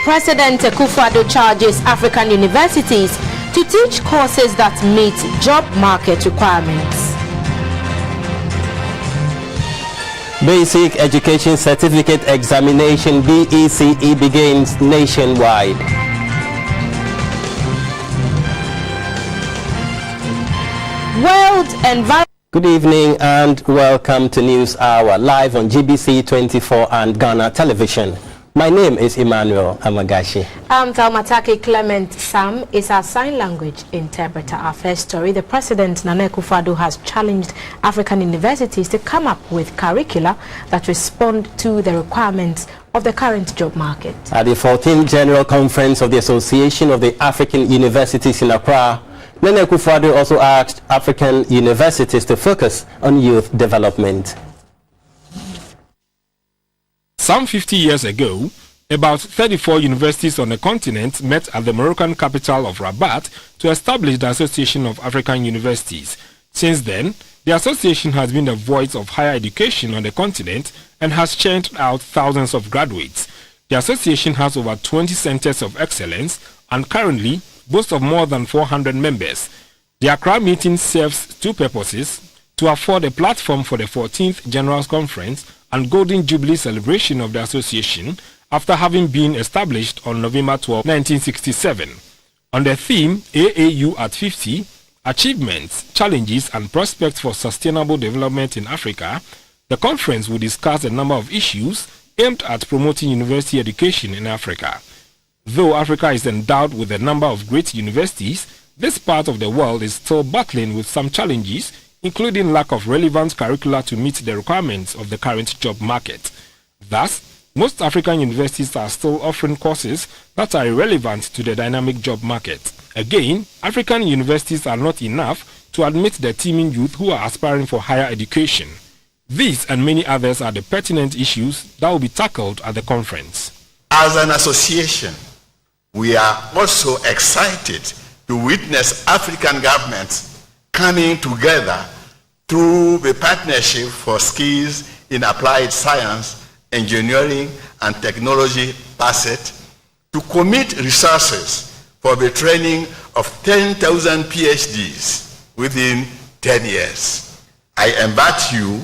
President Akufo-Addo charges African universities to teach courses that meet job market requirements. Basic Education Certificate Examination BECE begins nationwide. World Environment. Good evening and welcome to News Hour, live on GBC24 and Ghana Television. My name is Emmanuel Amagashi. I'm Taumataki Clement. Sam is our sign language interpreter. Our first story, the President Nana Akufo-Addo has challenged African universities to come up with curricula that respond to the requirements of the current job market. At the 14th General Conference of the Association of the African Universities in Accra, Nana Akufo-Addo also asked African universities to focus on youth development. Some 50 years ago, about 34 universities on the continent met at the Moroccan capital of Rabat to establish the Association of African Universities. Since then, the association has been the voice of higher education on the continent and has churned out thousands of graduates. The association has over 20 centers of excellence and currently boasts of more than 400 members. The Accra meeting serves two purposes: to afford a platform for the 14th General Conference and Golden Jubilee celebration of the association after having been established on November 12, 1967. On the theme AAU at 50, Achievements, Challenges and Prospects for Sustainable Development in Africa, the conference will discuss a number of issues aimed at promoting university education in Africa. Though Africa is endowed with a number of great universities, this part of the world is still battling with some challenges, including lack of relevant curricula to meet the requirements of the current job market. Thus, most African universities are still offering courses that are irrelevant to the dynamic job market. Again, African universities are not enough to admit the teeming youth who are aspiring for higher education. These and many others are the pertinent issues that will be tackled at the conference. As an association, we are also excited to witness African governments coming together through the Partnership for Skills in Applied Science, Engineering and Technology (PASET) to commit resources for the training of 10,000 PhDs within 10 years. I invite you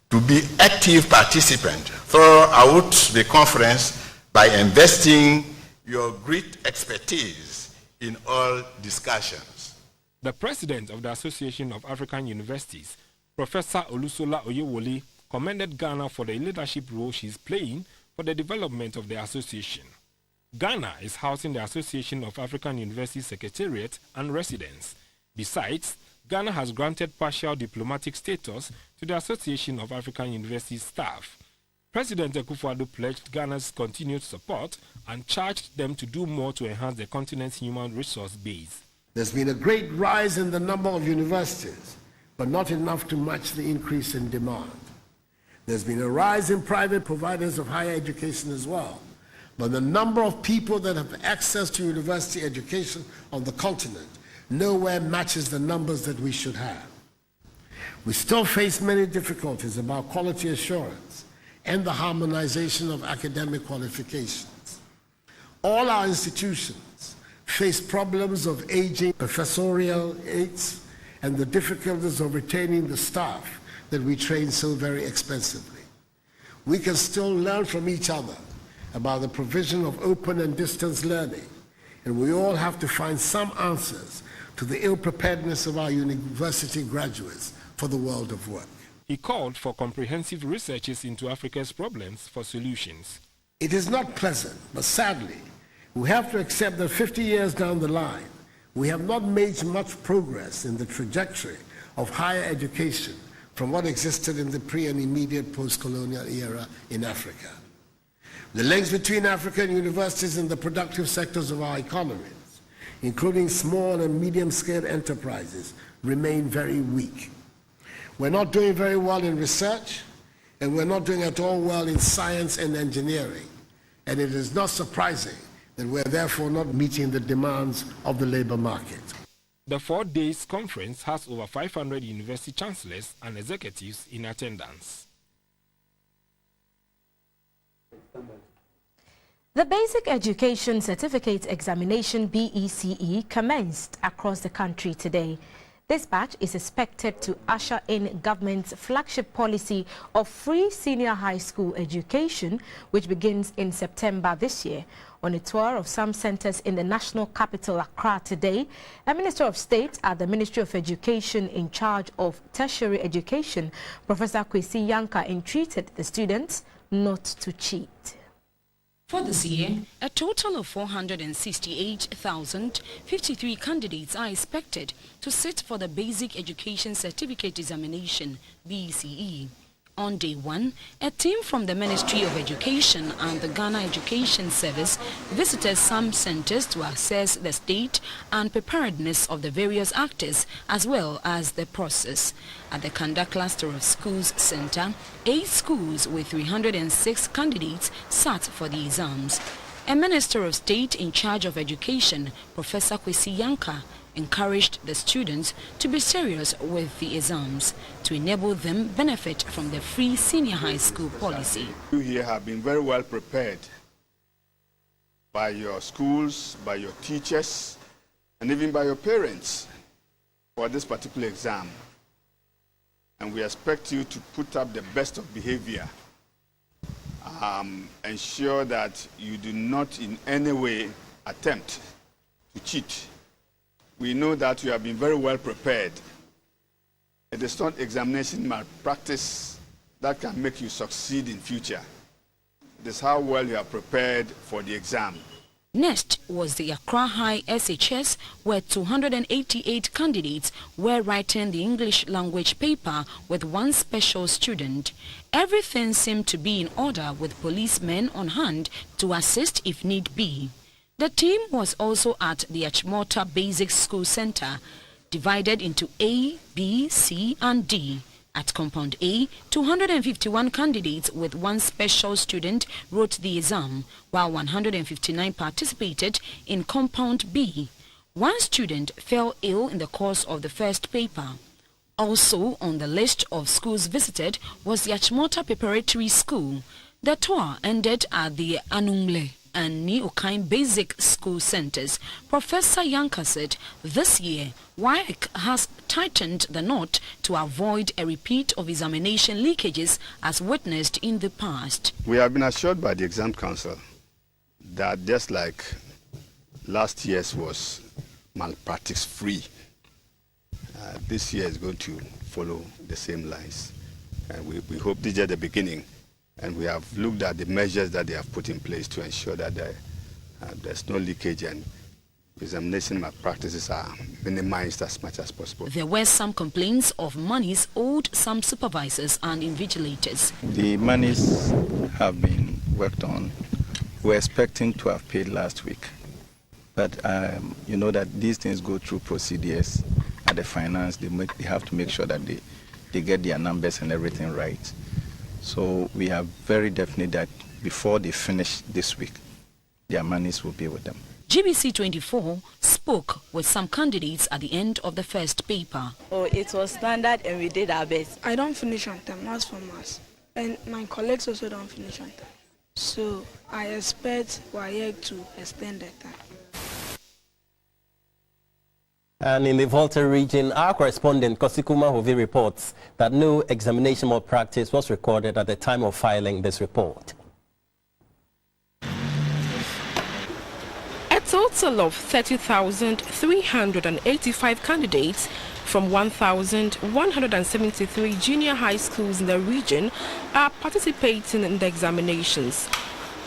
to be active participants throughout the conference by investing your great expertise in all discussions. The president of the Association of African Universities, Professor Olusola Oyewole, commended Ghana for the leadership role she is playing for the development of the association. Ghana is housing the Association of African Universities Secretariat and residence. Besides, Ghana has granted partial diplomatic status to the Association of African Universities staff. President Akufo-Addo pledged Ghana's continued support and charged them to do more to enhance the continent's human resource base. There's been a great rise in the number of universities, but not enough to match the increase in demand. There's been a rise in private providers of higher education as well, but the number of people that have access to university education on the continent nowhere matches the numbers that we should have. We still face many difficulties about quality assurance and the harmonization of academic qualifications. All our institutions face problems of aging professorial aides and the difficulties of retaining the staff that we train so very expensively. We can still learn from each other about the provision of open and distance learning, and we all have to find some answers to the ill-preparedness of our university graduates for the world of work. He called for comprehensive researches into Africa's problems for solutions. It is not pleasant, but sadly, we have to accept that 50 years down the line, we have not made much progress in the trajectory of higher education from what existed in the pre- and immediate post-colonial era in Africa. The links between African universities and the productive sectors of our economies, including small and medium-scale enterprises, remain very weak. We're not doing very well in research, and we're not doing at all well in science and engineering. And it is not surprising that we're therefore not meeting the demands of the labor market. The 4 days conference has over 500 university chancellors and executives in attendance. The Basic Education Certificate Examination BECE commenced across the country today. This batch is expected to usher in government's flagship policy of free senior high school education, which begins in September this year. On a tour of some centers in the national capital, Accra, today, a Minister of State at the Ministry of Education in charge of tertiary education, Professor Kwesi Yanka, entreated the students not to cheat. For this year, a total of 468,053 candidates are expected to sit for the Basic Education Certificate Examination, BECE. On day one, a team from the Ministry of Education and the Ghana Education Service visited some centers to assess the state and preparedness of the various actors as well as the process. At the Kanda Cluster of Schools Center, 8 schools with 306 candidates sat for the exams. A Minister of State in charge of education, Professor Kwesi Yanka, encouraged the students to be serious with the exams to enable them benefit from the free senior high school policy. You here have been very well prepared by your schools, by your teachers, and even by your parents for this particular exam. And we expect you to put up the best of behavior. Ensure that you do not in any way attempt to cheat. We know that you have been very well prepared. It is not examination malpractice that can make you succeed in future. It is how well you are prepared for the exam. Next was the Accra High SHS, where 288 candidates were writing the English language paper with one special student. Everything seemed to be in order with policemen on hand to assist if need be. The team was also at the Achimota Basic School Center, divided into A, B, C and D. At Compound A, 251 candidates with one special student wrote the exam, while 159 participated in Compound B. One student fell ill in the course of the first paper. Also on the list of schools visited was the Achimota Preparatory School. The tour ended at the Anumle and Ni-Okain Basic School Centers. Professor Yanka said this year, WAEC has tightened the knot to avoid a repeat of examination leakages as witnessed in the past. We have been assured by the Exam Council that just like last year's was malpractice free, this year is going to follow the same lines. And we hope this is the beginning. And we have looked at the measures that they have put in place to ensure that there's no leakage and examination malpractices are minimized as much as possible. There were some complaints of monies owed some supervisors and invigilators. The monies have been worked on. We're expecting to have paid last week. But you know that these things go through procedures at the finance. They have to make sure that they get their numbers and everything right. So we are very definite that before they finish this week, their monies will be with them. GBC24 spoke with some candidates at the end of the first paper. Oh, it was standard and we did our best. I don't finish on time, not from us. And my colleagues also don't finish on time. So I expect WAEC to extend the time. And in the Volta region, our correspondent Kosikuma Hovi reports that no examination malpractice was recorded at the time of filing this report. A total of 30,385 candidates from 1,173 junior high schools in the region are participating in the examinations.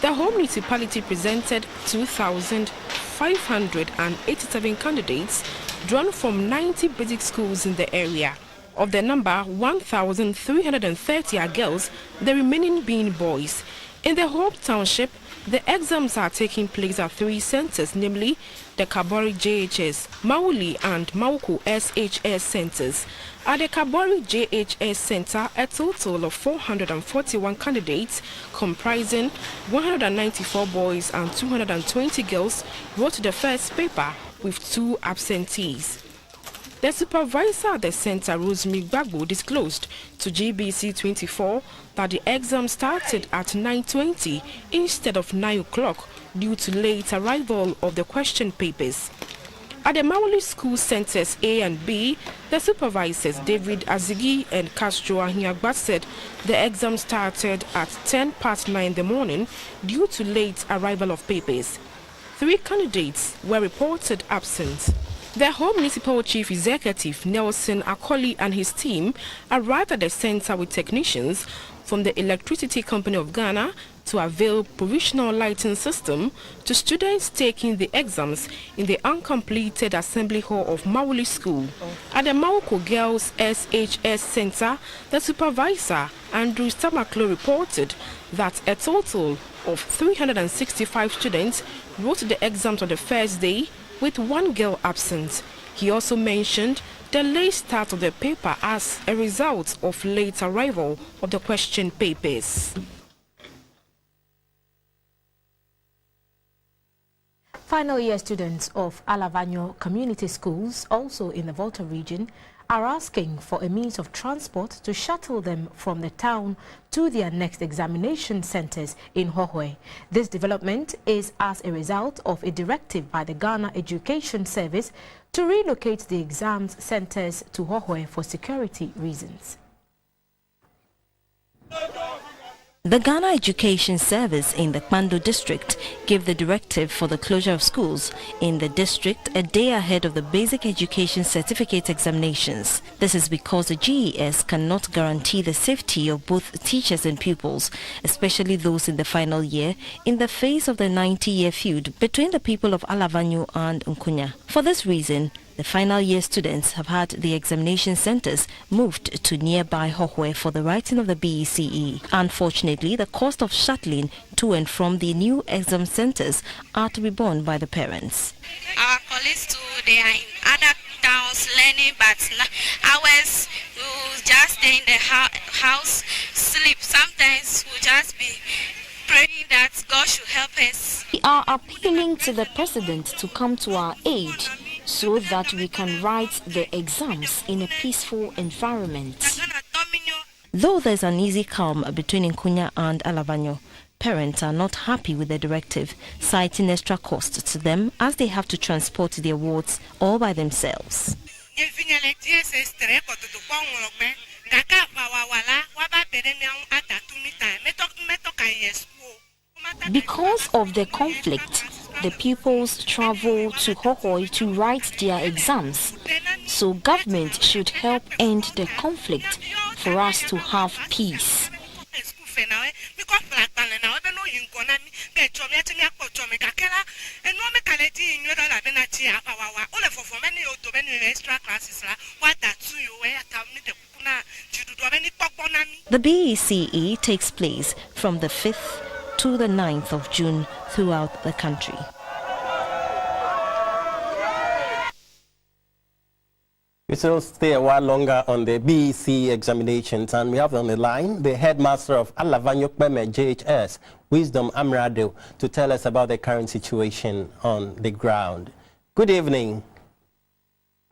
The whole municipality presented 2,587 candidates drawn from 90 basic schools in the area. Of the number, 1,330 are girls, the remaining being boys. In the whole township, the exams are taking place at 3 centers, namely the Kabori JHS, Mauli and Mauku SHS centers. At the Kabori JHS center, a total of 441 candidates comprising 194 boys and 220 girls wrote the first paper with 2 absentees. The supervisor at the center, Rosemary Gbagbo, disclosed to GBC24 that the exam started at 9:20 instead of 9 o'clock due to late arrival of the question papers. At the Mawuli school centers A and B, the supervisors David Azigi and Castro Ahiagba said the exam started at 9:10 in the morning due to late arrival of papers. 3 candidates were reported absent. The Home Municipal Chief Executive Nelson Akoli and his team arrived at the center with technicians from the Electricity Company of Ghana to avail provisional lighting system to students taking the exams in the uncompleted assembly hall of Mawuli School. At the Mawuko Girls SHS Center, the supervisor, Andrew Stamaklo, reported that a total of 365 students wrote the exams on the first day, with 1 girl absent. He also mentioned the late start of the paper as a result of late arrival of the question papers. Final year students of Alavanyo community schools, also in the Volta region, are asking for a means of transport to shuttle them from the town to their next examination centers in Hohoe. This development is as a result of a directive by the Ghana Education Service to relocate the exams centers to Hohoe for security reasons. The Ghana Education Service in the Kpando district gave the directive for the closure of schools in the district a day ahead of the basic education certificate examinations. This is because the GES cannot guarantee the safety of both teachers and pupils, especially those in the final year, in the face of the 90-year feud between the people of Alavanyo and Nkunya. For this reason, the final year students have had the examination centers moved to nearby Hohoe for the writing of the BECE. Unfortunately, the cost of shuttling to and from the new exam centers are to be borne by the parents. Our colleagues too, they are in other towns learning, but ours will just stay in the house, sleep. Sometimes we'll just be praying that God should help us. We are appealing to the president to come to our aid so that we can write the exams in a peaceful environment. Though there's an easy calm between Nkunya and Alavanyo, parents are not happy with the directive, citing extra costs to them as they have to transport their wards all by themselves. Because of the conflict, the pupils travel to Hohoe to write their exams. So government should help end the conflict for us to have peace. The BECE takes place from the 5th to the 9th of June throughout the country. We still stay a while longer on the BEC examinations, and we have on the line the headmaster of Alavanyo Kpeme JHS, Wisdom Amrado, to tell us about the current situation on the ground. Good evening.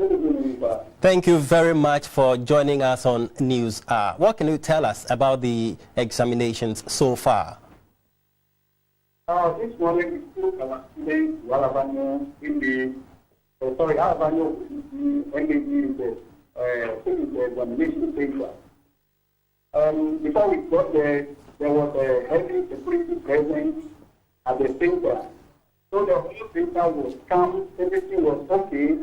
Good evening, sir. Thank you very much for joining us on News Hour. What can you tell us about the examinations so far? This morning, we took our students to Alavanyo in the Alavanyo engaged in the examination paper. Before we got there, there was a heavy security presence at the center. So the whole center was calm, everything was okay.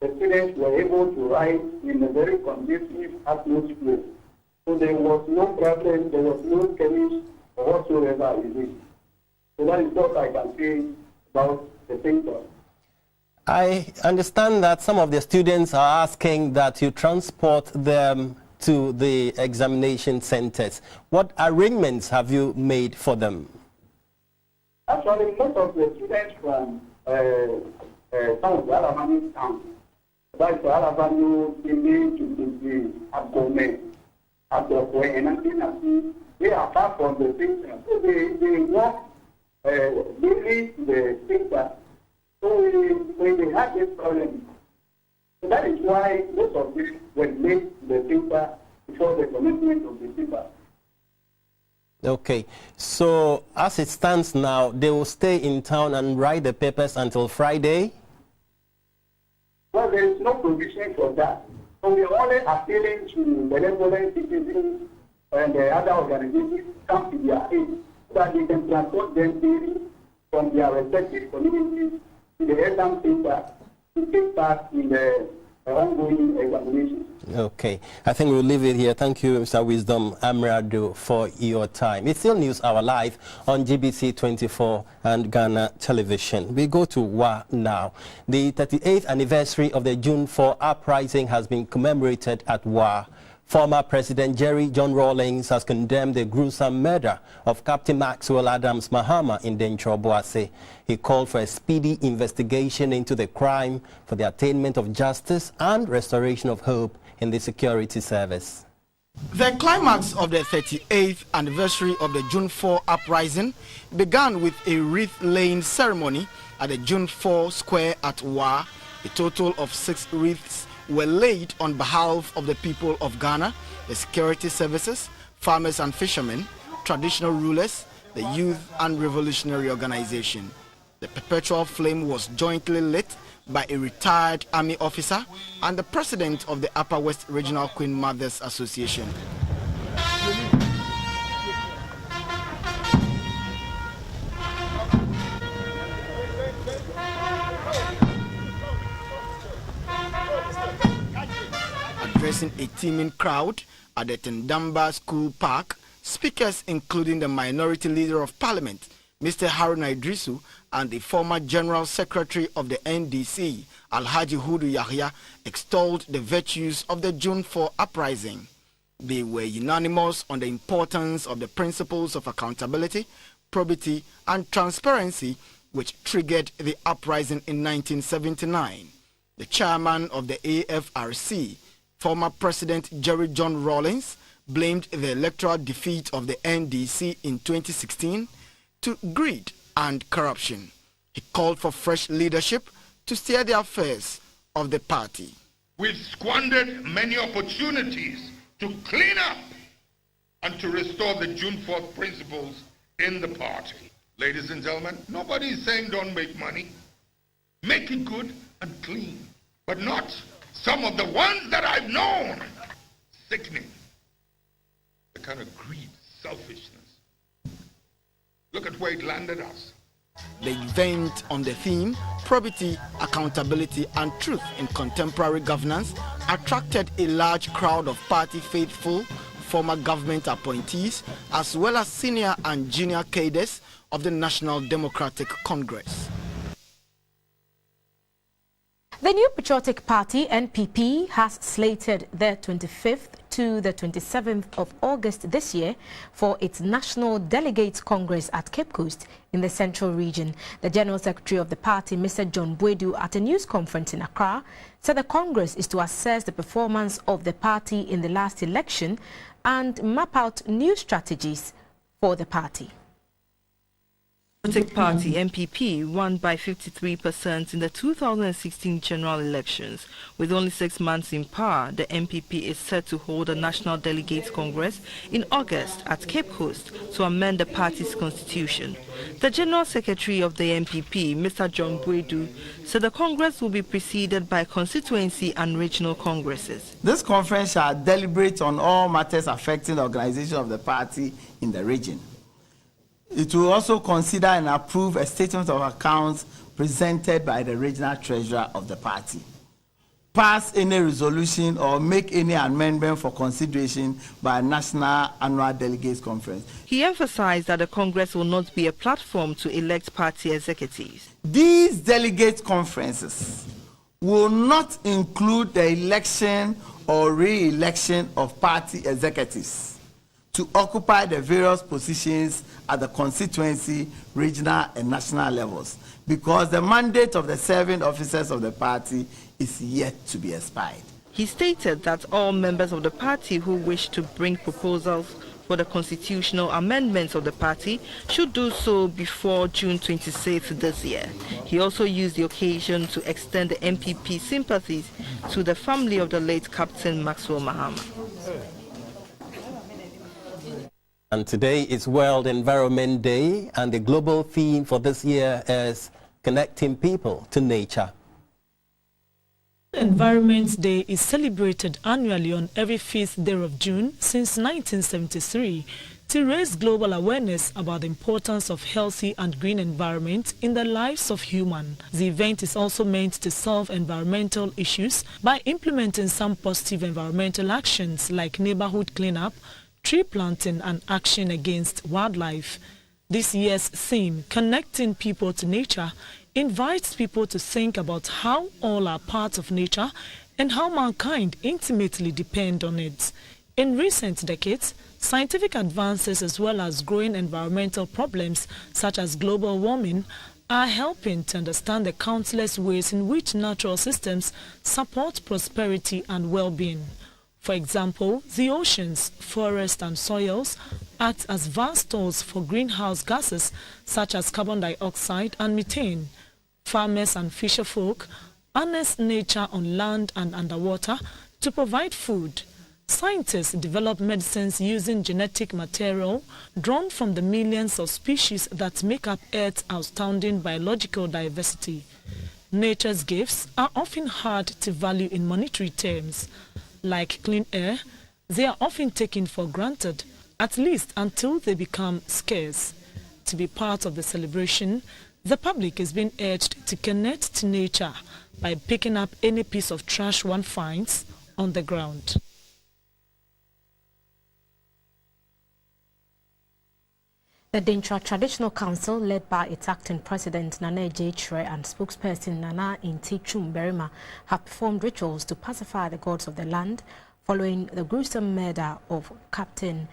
The students were able to write in a very conducive atmosphere. So there was no problem, there was no skirmish or whatsoever is it. So that is what I can say about the center. I understand that some of the students are asking that you transport them to the examination centers. What arrangements have you made for them? Actually, most of the students from some of the Alavanyo towns, like Alavanyo, to Abgome, and they are far from the center. So they walk daily to the center. So when they have this problem, So that is why most of this was made the paper before the commitment of the paper. Okay, so as it stands now, they will stay in town and write the papers until Friday? Well, there is no provision for that. So we are only appealing to benevolent citizens and the other organizations come to their aid so that they can transport them daily from their respective communities to the exam center to take part in the ongoing examinations. Okay, I think we'll leave it here. Thank you, Mr. Wisdom Amrado, for your time. It's still News Hour live on GBC24 and Ghana Television. We go to WA now. The 38th anniversary of the June 4 uprising has been commemorated at WA. Former President Jerry John Rawlings has condemned the gruesome murder of Captain Maxwell Adams Mahama in Dencho Boase. He called for a speedy investigation into the crime for the attainment of justice and restoration of hope in the security service. The climax of the 38th anniversary of the June 4 uprising began with a wreath-laying ceremony at the June 4 square at WA. A total of 6 wreaths were laid on behalf of the people of Ghana, the security services, farmers and fishermen, traditional rulers, the youth and revolutionary organization. The perpetual flame was jointly lit by a retired army officer and the president of the Upper West Regional Queen Mothers Association. Addressing a teeming crowd at the Tendamba School Park, speakers including the Minority Leader of Parliament, Mr. Haruna Idrisu, and the former General Secretary of the NDC, Alhaji Hudu Yahya, extolled the virtues of the June 4 uprising. They were unanimous on the importance of the principles of accountability, probity, and transparency which triggered the uprising in 1979. The chairman of the AFRC, former President Jerry John Rawlings, blamed the electoral defeat of the NDC in 2016 to greed and corruption. He called for fresh leadership to steer the affairs of the party. We've squandered many opportunities to clean up and to restore the June 4th principles in the party. Ladies and gentlemen, nobody is saying don't make money. Make it good and clean, but not some of the ones that I've known. Sickening. The kind of greed, selfishness. Look at where it landed us. The event on the theme, probity, accountability and truth in contemporary governance, attracted a large crowd of party faithful, former government appointees, as well as senior and junior cadres of the National Democratic Congress. The New Patriotic Party, NPP, has slated the 25th to the 27th of August this year for its National Delegates Congress at Cape Coast in the Central Region. The General Secretary of the party, Mr. John Bwedu, at a news conference in Accra, said the Congress is to assess the performance of the party in the last election and map out new strategies for the party. Democratic Party MPP won by 53% in the 2016 general elections. With only 6 months in power, the MPP is set to hold a National Delegates Congress in August at Cape Coast to amend the party's constitution. The General Secretary of the MPP, Mr. John Bwedu, said the Congress will be preceded by constituency and regional congresses. This conference shall deliberate on all matters affecting the organization of the party in the region. It will also consider and approve a statement of accounts presented by the regional treasurer of the party, pass any resolution or make any amendment for consideration by a national annual delegates conference. He emphasized that the Congress will not be a platform to elect party executives. These delegate conferences will not include the election or re-election of party executives to occupy the various positions at the constituency, regional and national levels, because the mandate of the serving officers of the party is yet to be expired. He stated that all members of the party who wish to bring proposals for the constitutional amendments of the party should do so before June 26th this year. He also used the occasion to extend the MPP sympathies to the family of the late Captain Maxwell Mahama. And today is World Environment Day, and the global theme for this year is connecting people to nature. Environment Day is celebrated annually on every 5th day of June since 1973 to raise global awareness about the importance of healthy and green environment in the lives of humans. The event is also meant to solve environmental issues by implementing some positive environmental actions like neighborhood cleanup, tree planting and action against wildlife. This year's theme, Connecting People to Nature, invites people to think about how all are parts of nature and how mankind intimately depend on it. In recent decades, scientific advances as well as growing environmental problems such as global warming are helping to understand the countless ways in which natural systems support prosperity and well-being. For example, the oceans, forests and soils act as vast stores for greenhouse gases such as carbon dioxide and methane. Farmers and fisherfolk harness nature on land and underwater to provide food. Scientists develop medicines using genetic material drawn from the millions of species that make up Earth's outstanding biological diversity. Nature's gifts are often hard to value in monetary terms. Like clean air, they are often taken for granted, at least until they become scarce. To be part of the celebration, the public is being urged to connect to nature by picking up any piece of trash one finds on the ground. The Dintra Traditional Council, led by its acting president Nana Ejechre and spokesperson Nana Inti Chumberima, have performed rituals to pacify the gods of the land following the gruesome murder of Captain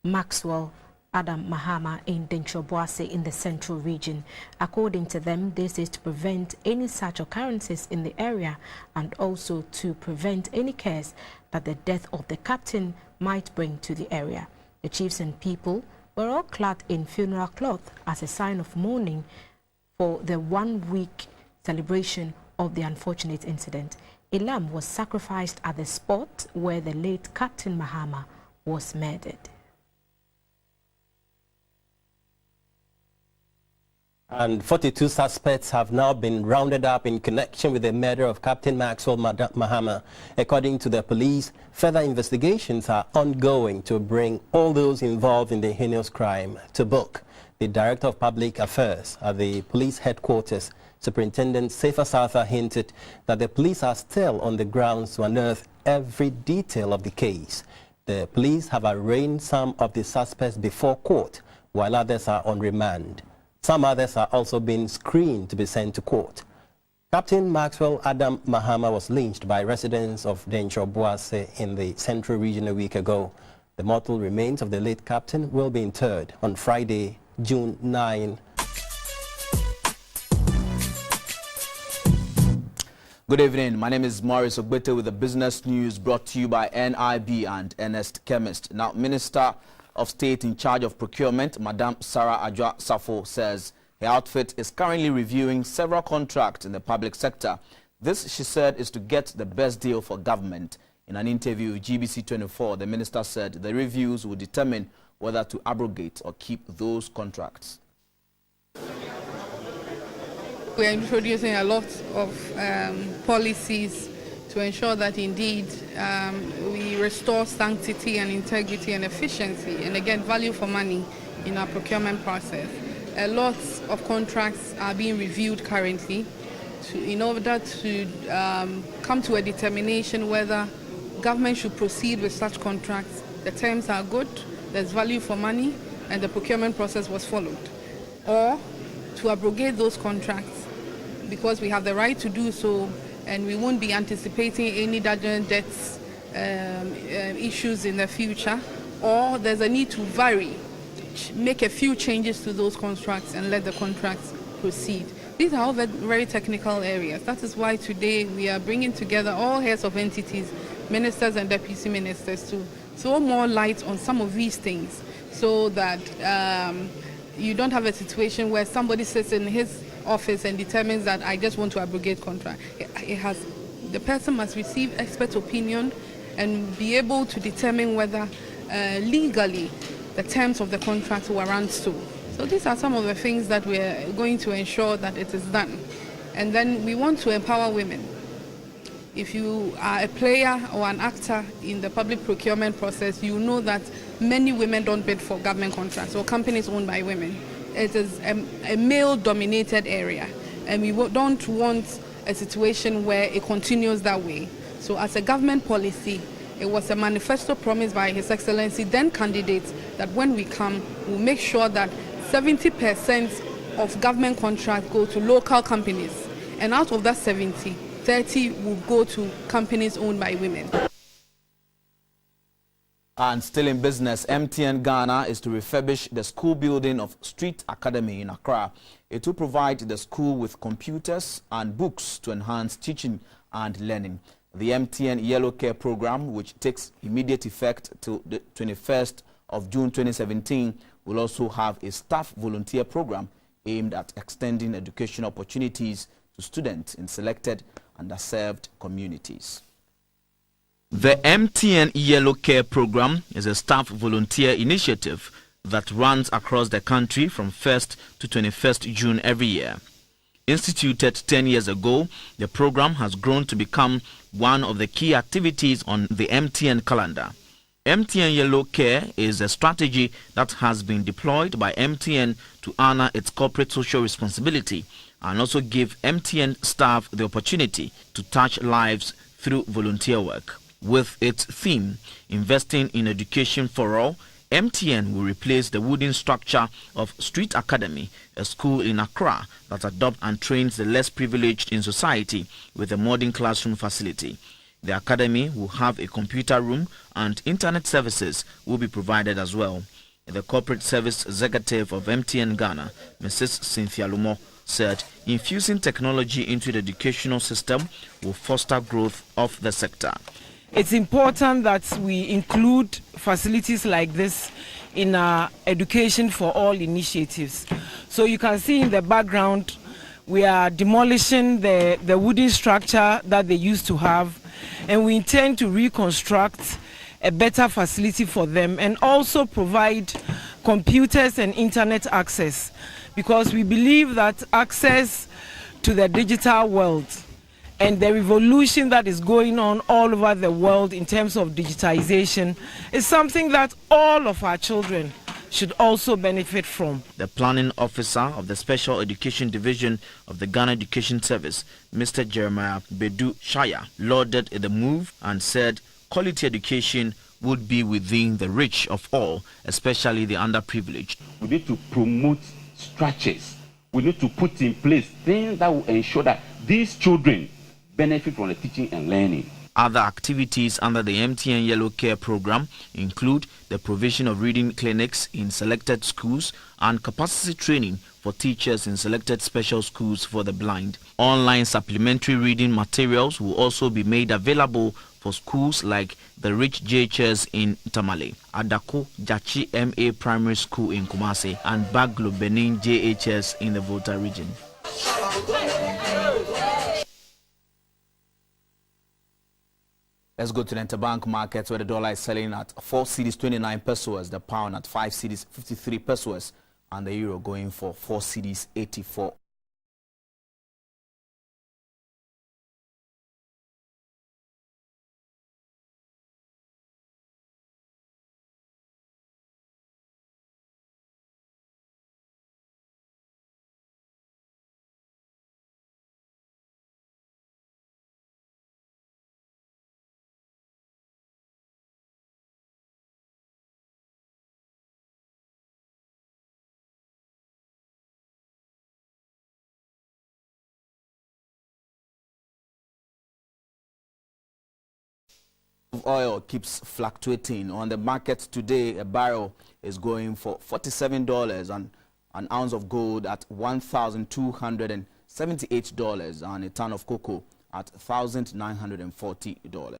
Maxwell Adam Mahama in Dintra Boase in the central region. According to them, this is to prevent any such occurrences in the area and also to prevent any curse that the death of the captain might bring to the area. The chiefs and people were all clad in funeral cloth as a sign of mourning for the 1 week celebration of the unfortunate incident. A lamb was sacrificed at the spot where the late Captain Mahama was murdered. And 42 suspects have now been rounded up in connection with the murder of Captain Maxwell Mahama. According to the police, further investigations are ongoing to bring all those involved in the heinous crime to book. The Director of Public Affairs at the police headquarters, Superintendent Safer Souther, hinted that the police are still on the grounds to unearth every detail of the case. The police have arraigned some of the suspects before court, while others are on remand. Some others are also being screened to be sent to court. Captain Maxwell Adam Mahama was lynched by residents of Dencho Boase in the central region a week ago. The mortal remains of the late captain will be interred on Friday, June 9. Good evening. My name is Maurice Ogbete with the business news brought to you by NIB and Ernest Chemist. Now, Minister of State in charge of procurement, Madam Sarah Adjoa Safo, says her outfit is currently reviewing several contracts in the public sector. This, she said, is to get the best deal for government. In an interview with GBC24, the minister said the reviews will determine whether to abrogate or keep those contracts. We are introducing a lot of policies to ensure that indeed we restore sanctity and integrity and efficiency and again value for money in our procurement process. A lot of contracts are being reviewed currently in order to come to a determination whether government should proceed with such contracts. The terms are good, there's value for money and the procurement process was followed. Or to abrogate those contracts because we have the right to do so and we won't be anticipating any debts issues in the future, or there's a need to vary, make a few changes to those contracts and let the contracts proceed. These are all very technical areas. That is why today we are bringing together all heads of entities, ministers and deputy ministers to throw more light on some of these things so that you don't have a situation where somebody sits in his office and determines that I just want to abrogate contract. The person must receive expert opinion and be able to determine whether legally the terms of the contract warrant so. So these are some of the things that we're going to ensure that it is done. And then we want to empower women. If you are a player or an actor in the public procurement process, you know that many women don't bid for government contracts or companies owned by women. It is a male-dominated area, and we don't want a situation where it continues that way. So as a government policy, it was a manifesto promised by His Excellency, then candidates, that when we come, we'll make sure that 70% of government contracts go to local companies, and out of that 70, 30 will go to companies owned by women. And still in business, MTN Ghana is to refurbish the school building of Street Academy in Accra. It will provide the school with computers and books to enhance teaching and learning. The MTN Yellow Care program, which takes immediate effect till the 21st of June 2017, will also have a staff volunteer program aimed at extending education opportunities to students in selected underserved communities. The MTN Yellow Care program is a staff volunteer initiative that runs across the country from 1st to 21st June every year. Instituted 10 years ago, the program has grown to become one of the key activities on the MTN calendar. MTN Yellow Care is a strategy that has been deployed by MTN to honor its corporate social responsibility and also give MTN staff the opportunity to touch lives through volunteer work. With its theme, Investing in Education for All, MTN will replace the wooden structure of Street Academy, a school in Accra that adopts and trains the less privileged in society with a modern classroom facility. The academy will have a computer room and internet services will be provided as well. The corporate service executive of MTN Ghana, Mrs. Cynthia Lumo, said infusing technology into the educational system will foster growth of the sector. It's important that we include facilities like this in our Education for All initiatives. So you can see in the background, we are demolishing the wooden structure that they used to have, and we intend to reconstruct a better facility for them and also provide computers and internet access, because we believe that access to the digital world and the revolution that is going on all over the world in terms of digitization is something that all of our children should also benefit from. The planning officer of the Special Education Division of the Ghana Education Service, Mr. Jeremiah Bedu Shaya, lauded the move and said quality education would be within the reach of all, especially the underprivileged. We need to promote structures. We need to put in place things that will ensure that these children benefit from the teaching and learning. Other activities under the MTN Yellow Care program include the provision of reading clinics in selected schools and capacity training for teachers in selected special schools for the blind. Online supplementary reading materials will also be made available for schools like the Rich JHS in Tamale, Adako Jachi MA Primary School in Kumasi, and Baglo Benin JHS in the Volta region. Let's go to the interbank markets, where the dollar is selling at 4 cedis 29 pesos, the pound at 5 cedis 53 pesos, and the euro going for 4 cedis 84. Oil keeps fluctuating on the market today. A barrel is going for $47 and an ounce of gold at $1,278 and a ton of cocoa at $1,940.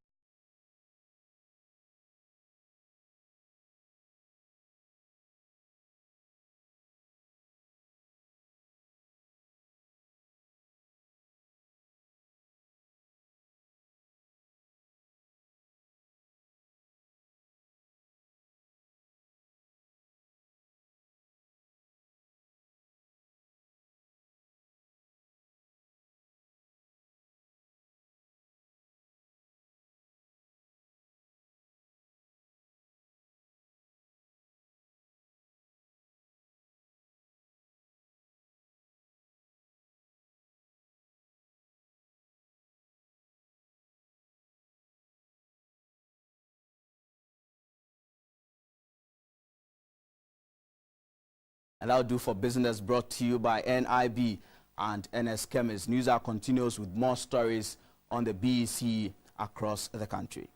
And that'll do for business, brought to you by NIB and NS Chemist. News Hour continues with more stories on the BEC across the country.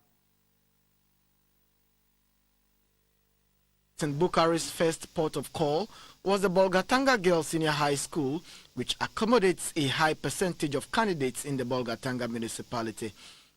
St. Bukhari's first port of call was the Bolgatanga Girls Senior High School, which accommodates a high percentage of candidates in the Bolgatanga municipality.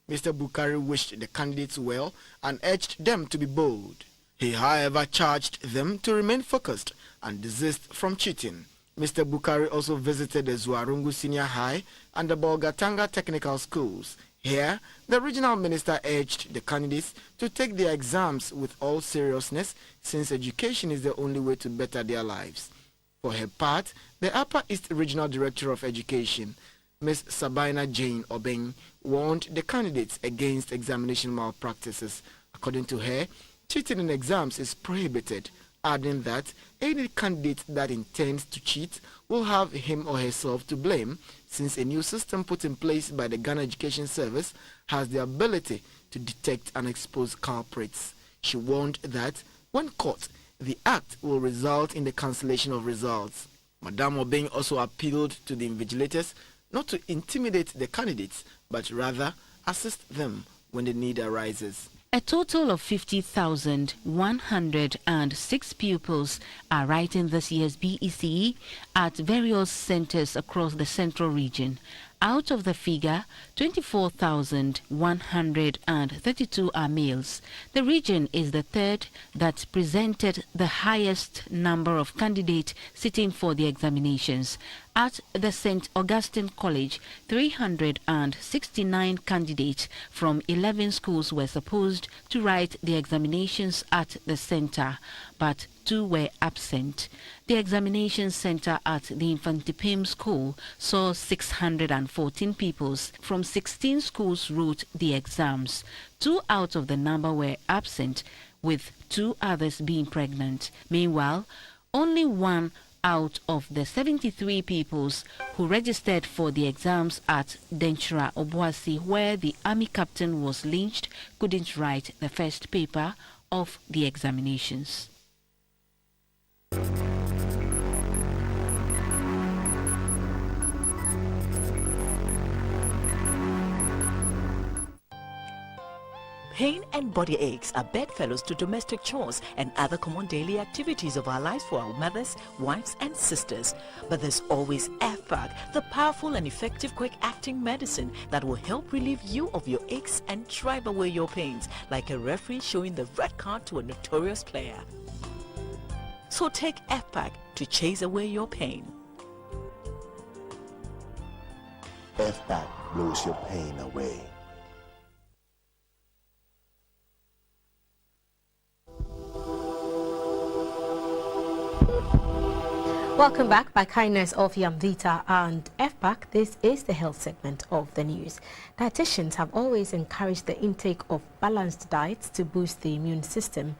Mr. Bukhari wished the candidates well and urged them to be bold. He, however, charged them to remain focused and desist from cheating. Mr. Bukhari also visited the Zuarungu Senior High and the Bolgatanga Technical Schools. Here, the regional minister urged the candidates to take their exams with all seriousness, since education is the only way to better their lives. For her part, the Upper East Regional Director of Education, Ms. Sabina Jane Obeng, warned the candidates against examination malpractices. According to her, cheating in exams is prohibited, adding that any candidate that intends to cheat will have him or herself to blame, since a new system put in place by the Ghana Education Service has the ability to detect and expose culprits. She warned that, when caught, the act will result in the cancellation of results. Madame Obeng also appealed to the invigilators not to intimidate the candidates, but rather assist them when the need arises. A total of 50,106 pupils are writing this year's BECE at various centers across the central region. Out of the figure, 24,132 are males. The region is the third that presented the highest number of candidates sitting for the examinations. At the St. Augustine College, 369 candidates from 11 schools were supposed to write the examinations at the center, but 2 were absent. The examination center at the Infantipim School saw 614 pupils from 16 schools wrote the exams. 2 out of the number were absent, with 2 others being pregnant. Meanwhile, only 1 out of the 73 pupils who registered for the exams at Denchira Obuasi, where the army captain was lynched, couldn't write the first paper of the examinations. Pain and body aches are bedfellows to domestic chores and other common daily activities of our lives for our mothers, wives and sisters. But there's always FPAC, the powerful and effective quick-acting medicine that will help relieve you of your aches and drive away your pains, like a referee showing the red card to a notorious player. So take FPAC to chase away your pain. FPAC blows your pain away. Welcome back. By kindness of Yamvita and FPAC, this is the health segment of the news. Dietitians have always encouraged the intake of balanced diets to boost the immune system.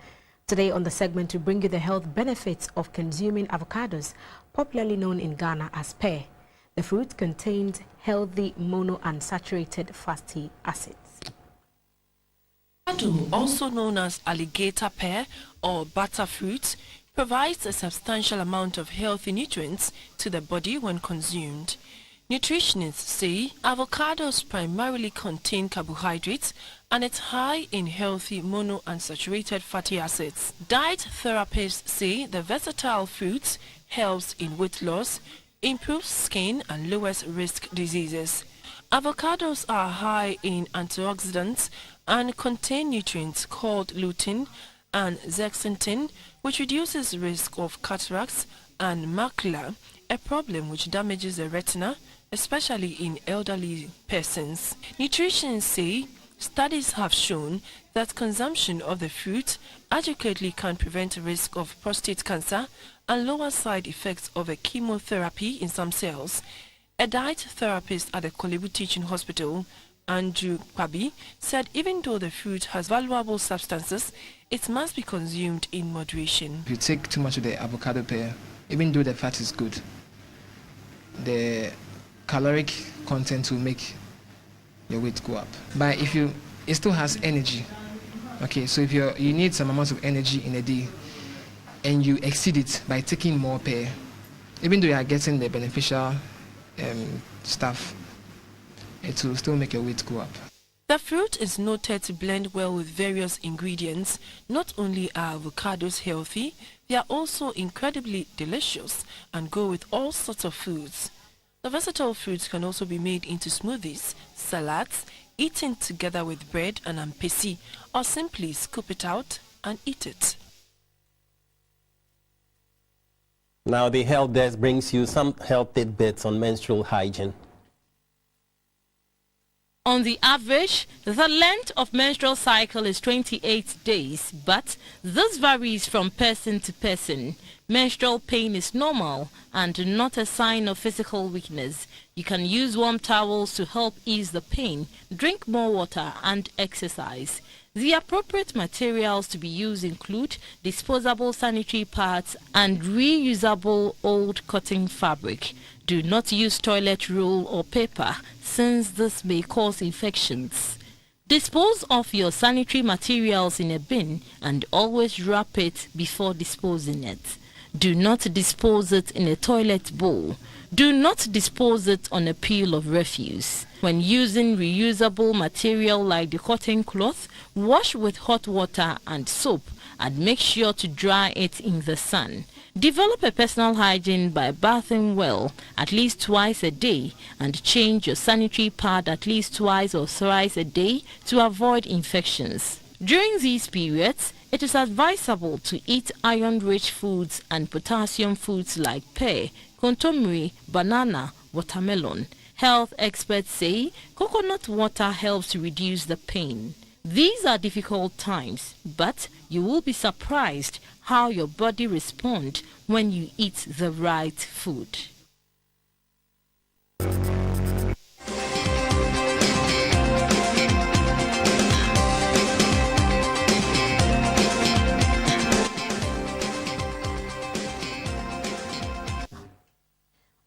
Today on the segment, we bring you the health benefits of consuming avocados, popularly known in Ghana as pear. The fruit contains healthy monounsaturated fatty acids. Avocado, also known as alligator pear or butterfruit, provides a substantial amount of healthy nutrients to the body when consumed. Nutritionists say avocados primarily contain carbohydrates and it's high in healthy monounsaturated fatty acids. Diet therapists say the versatile fruit helps in weight loss, improves skin and lowers risk diseases. Avocados are high in antioxidants and contain nutrients called lutein and zeaxanthin, which reduces risk of cataracts and macula, a problem which damages the retina, especially in elderly persons. Nutritionists say studies have shown that consumption of the fruit adequately can prevent risk of prostate cancer and lower side effects of a chemotherapy in some cells. A diet therapist at the Kolebu Teaching Hospital, Andrew Kwabi, said even though the fruit has valuable substances, it must be consumed in moderation. If you take too much of the avocado pear, even though the fat is good, the caloric content will make your weight go up. But if it still has energy, okay, so if you need some amount of energy in a day, and you exceed it by taking more pay, even though you are getting the beneficial stuff, it will still make your weight go up. The fruit is noted to blend well with various ingredients. Not only are avocados healthy, they are also incredibly delicious and go with all sorts of foods. The versatile fruits can also be made into smoothies, salads, eaten together with bread and ampesi, or simply scoop it out and eat it. Now the health desk brings you some health tidbits on menstrual hygiene. On the average, the length of menstrual cycle is 28 days, but this varies from person to person. Menstrual pain is normal and not a sign of physical weakness. You can use warm towels to help ease the pain, drink more water and exercise. The appropriate materials to be used include disposable sanitary pads and reusable old cotton fabric. Do not use toilet roll or paper, since this may cause infections. Dispose of your sanitary materials in a bin and always wrap it before disposing it. Do not dispose it in a toilet bowl. Do not dispose it on a pile of refuse. When using reusable material like the cotton cloth, wash with hot water and soap and make sure to dry it in the sun. Develop a personal hygiene by bathing well at least twice a day and change your sanitary pad at least twice or thrice a day to avoid infections. During these periods, it is advisable to eat iron-rich foods and potassium foods like pear, kontomire, banana, watermelon. Health experts say coconut water helps to reduce the pain. These are difficult times, but you will be surprised how your body responds when you eat the right food.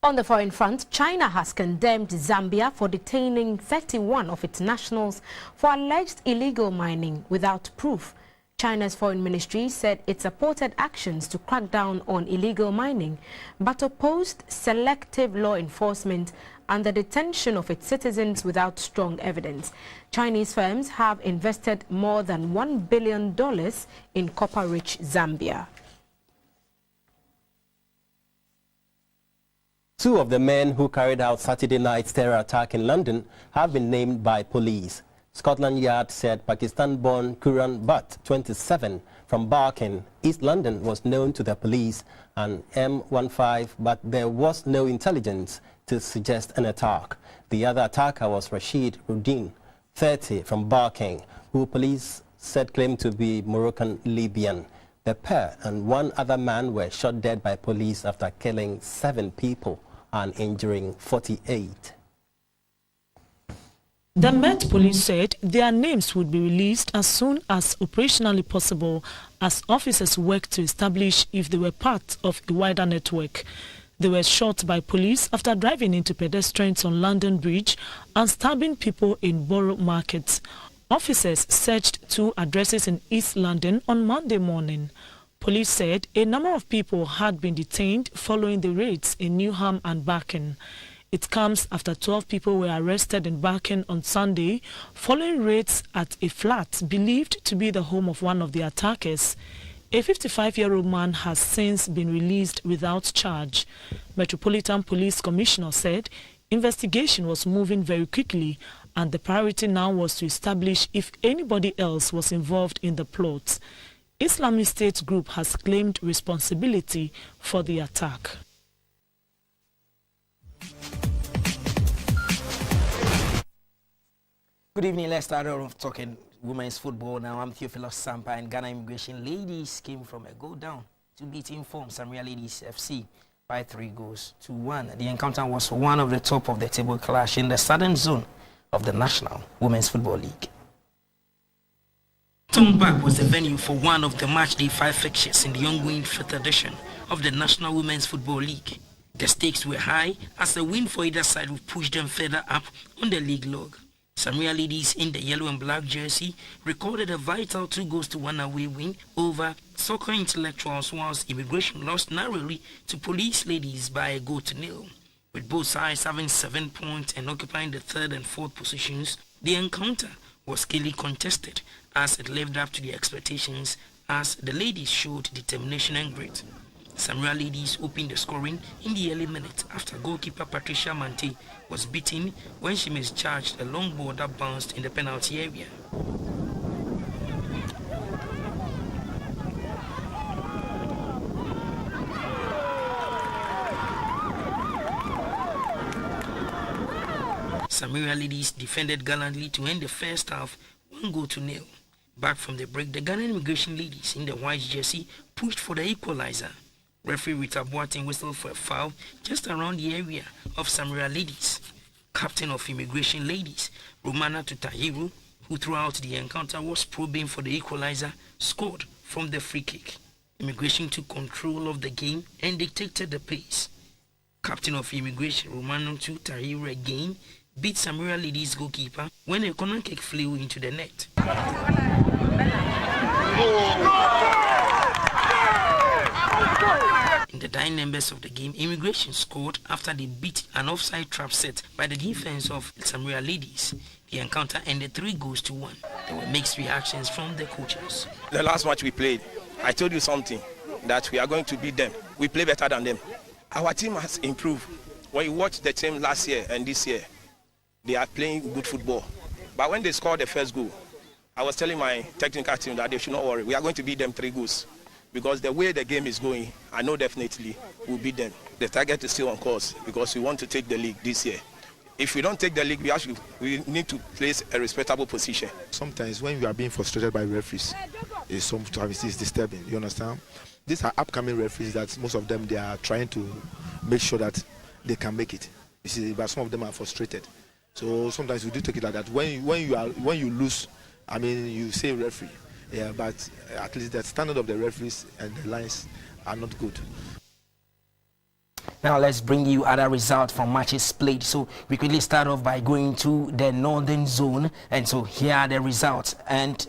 On the foreign front, China has condemned Zambia for detaining 31 of its nationals for alleged illegal mining without proof. China's foreign ministry said it supported actions to crack down on illegal mining, but opposed selective law enforcement and the detention of its citizens without strong evidence. Chinese firms have invested more than $1 billion in copper-rich Zambia. Two of the men who carried out Saturday night's terror attack in London have been named by police. Scotland Yard said Pakistan-born Quran Butt, 27, from Barking, East London, was known to the police and M15, but there was no intelligence to suggest an attack. The other attacker was Rashid Ruddin, 30, from Barking, who police said claimed to be Moroccan-Libyan. The pair and one other man were shot dead by police after killing 7 people and injuring 48. The Met Police said their names would be released as soon as operationally possible as officers work to establish if they were part of a wider network. They were shot by police after driving into pedestrians on London Bridge and stabbing people in Borough Market. Officers searched 2 addresses in East London on Monday morning. Police said a number of people had been detained following the raids in Newham and Barking. It comes after 12 people were arrested in Barking on Sunday following raids at a flat believed to be the home of one of the attackers. A 55-year-old man has since been released without charge. Metropolitan Police Commissioner said investigation was moving very quickly and the priority now was to establish if anybody else was involved in the plot. Islamic State group has claimed responsibility for the attack. Good evening. Let's start off talking women's football now. I'm Theophilus Sampa, and Ghana Immigration Ladies came from a goal down to beat Inform Samria Ladies FC by 3-1. The encounter was one of the top of the table clash in the southern zone of the National Women's Football League. Tongbag was the venue for one of the matchday 5 fixtures in the ongoing 5th edition of the National Women's Football League. The stakes were high as a win for either side would push them further up on the league log. Samria ladies in the yellow and black jersey recorded a vital 2-1 away win over soccer intellectuals, whilst immigration lost narrowly to police ladies by 1-0. With both sides having 7 points and occupying the 3rd and 4th positions, the encounter was keenly contested as it lived up to the expectations as the ladies showed determination and grit. Samria ladies opened the scoring in the early minute after goalkeeper Patricia Mante was beaten when she mischarged a long ball that bounced in the penalty area. Samira ladies defended gallantly to end the first half 1-0. Back from the break, the Ghanaian immigration ladies in the white jersey pushed for the equalizer. Referee Rita Boateng whistled for a foul just around the area of Samira ladies. Captain of immigration ladies, Romana Tutahiru, who throughout the encounter was probing for the equalizer, scored from the free kick. Immigration took control of the game and dictated the pace. Captain of immigration, Romana Tutahiru, again beat Samira ladies goalkeeper when a corner kick flew into the net. In the dying numbers of the game, immigration scored after they beat an offside trap set by the defense of Samira ladies. The encounter ended 3-1. There were mixed reactions from the coaches. The last match we played, I told you something, that we are going to beat them. We play better than them. Our team has improved. When you watch the team last year and this year, they are playing good football. But when they scored the first goal, I was telling my technical team that they should not worry. We are going to beat them 3 goals. Because the way the game is going, I know definitely we'll beat them. The target is still on course because we want to take the league this year. If we don't take the league, we need to place a respectable position. Sometimes when you are being frustrated by referees, sometimes it's disturbing, you understand? These are upcoming referees that most of them, they are trying to make sure that they can make it. You see, but some of them are frustrated. So sometimes we do take it like that. When you lose, I mean, you say referee. Yeah, but at least the standard of the referees and the lines are not good. Now let's bring you other results from matches played. So we quickly start off by going to the northern zone, and so here are the results. And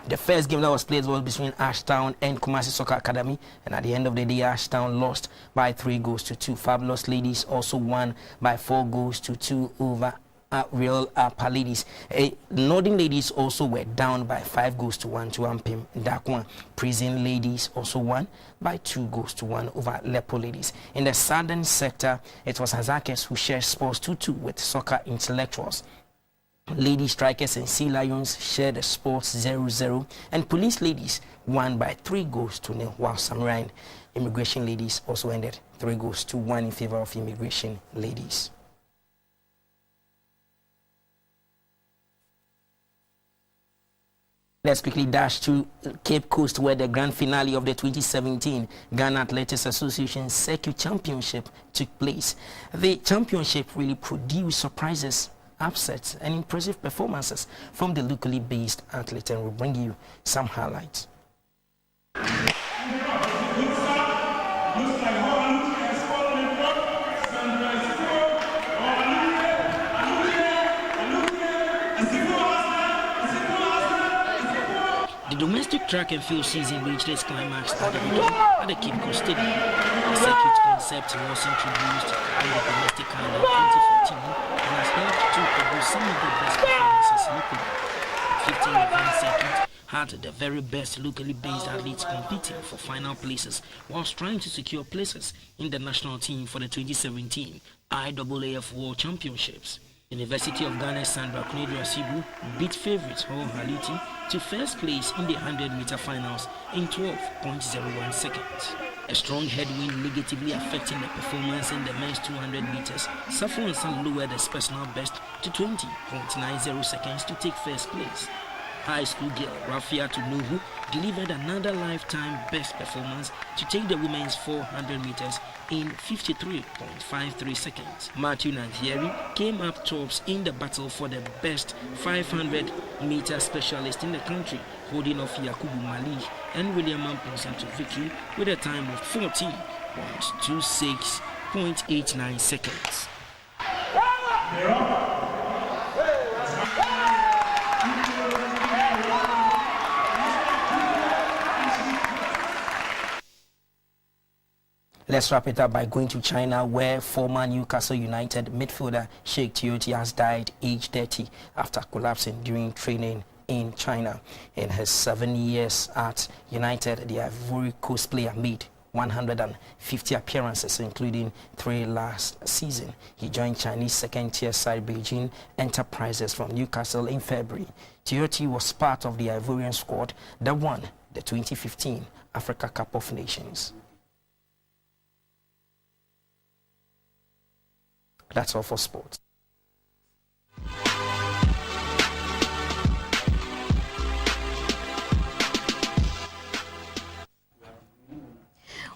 the first game that was played was between Ashtown and Kumasi Soccer Academy, and at the end of the day, Ashtown lost by 3-2. Fabulous Ladies also won by 4-2 over Real Ladies. Northern Ladies also were down by 5-1 to Ampim Dakwan. Prison Ladies also won by 2-1 over Lepo Ladies. In the southern sector, it was Hazakes who shared sports 2-2 with Soccer Intellectuals. Lady Strikers and Sea Lions shared the sports 0-0, and Police Ladies won by 3-0, while Samurai Immigration Ladies also ended 3-1 in favor of Immigration Ladies. Let's quickly dash to Cape Coast, where the grand finale of the 2017 Ghana Athletics Association Circuit Championship took place. The championship really produced surprises, upsets, and impressive performances from the locally based athletes, and we'll bring you some highlights. The domestic track and field season reached its climax at the Cape Coast Stadium. The circuit concept was introduced in the domestic calendar in 2014 and has helped to produce some of the best performances locally. 15-event circuit had the very best locally based athletes competing for final places whilst trying to secure places in the national team for the 2017 IAAF World Championships. University of Ghana's Sandra Kunedu Asibu beat favourites Hall Haliti to first place in the 100-meter finals in 12.01 seconds. A strong headwind negatively affecting the performance in the men's 200 meters, Safonsa lowered his personal best to 20.90 seconds to take first place. High school girl Rafia Tunubu delivered another lifetime best performance to take the women's 400 meters in 53.53 seconds. Matthew Nantieri came up tops in the battle for the best 500-meter specialist in the country, holding off Yakubu Malik and William Amponsa to victory with a time of 14.26.89 seconds. Let's wrap it up by going to China, where former Newcastle United midfielder Sheikh Tiote has died aged 30 after collapsing during training in China. In his 7 years at United, the Ivory Coast player made 150 appearances, including 3 last season. He joined Chinese second-tier side Beijing Enterprises from Newcastle in February. Tiote was part of the Ivorian squad that won the 2015 Africa Cup of Nations. That's all for sports.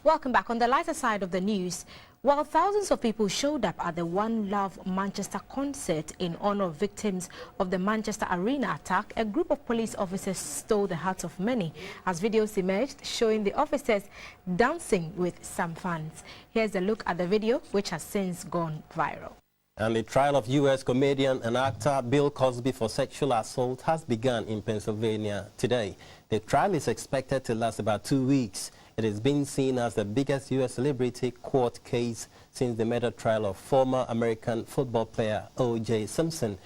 Welcome back. On the lighter side of the news, while thousands of people showed up at the One Love Manchester concert in honor of victims of the Manchester Arena attack, a group of police officers stole the hearts of many as videos emerged showing the officers dancing with some fans. Here's a look at the video, which has since gone viral. And the trial of U.S. comedian and actor Bill Cosby for sexual assault has begun in Pennsylvania today. The trial is expected to last about 2 weeks. It is being seen as the biggest U.S. celebrity court case since the murder trial of former American football player O.J. Simpson.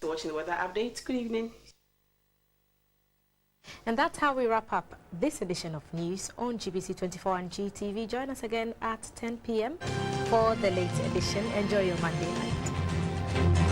Watching the weather updates. Good evening. And that's how we wrap up this edition of news on GBC24 and GTV. Join us again at 10 p.m. for the late edition. Enjoy your Monday night.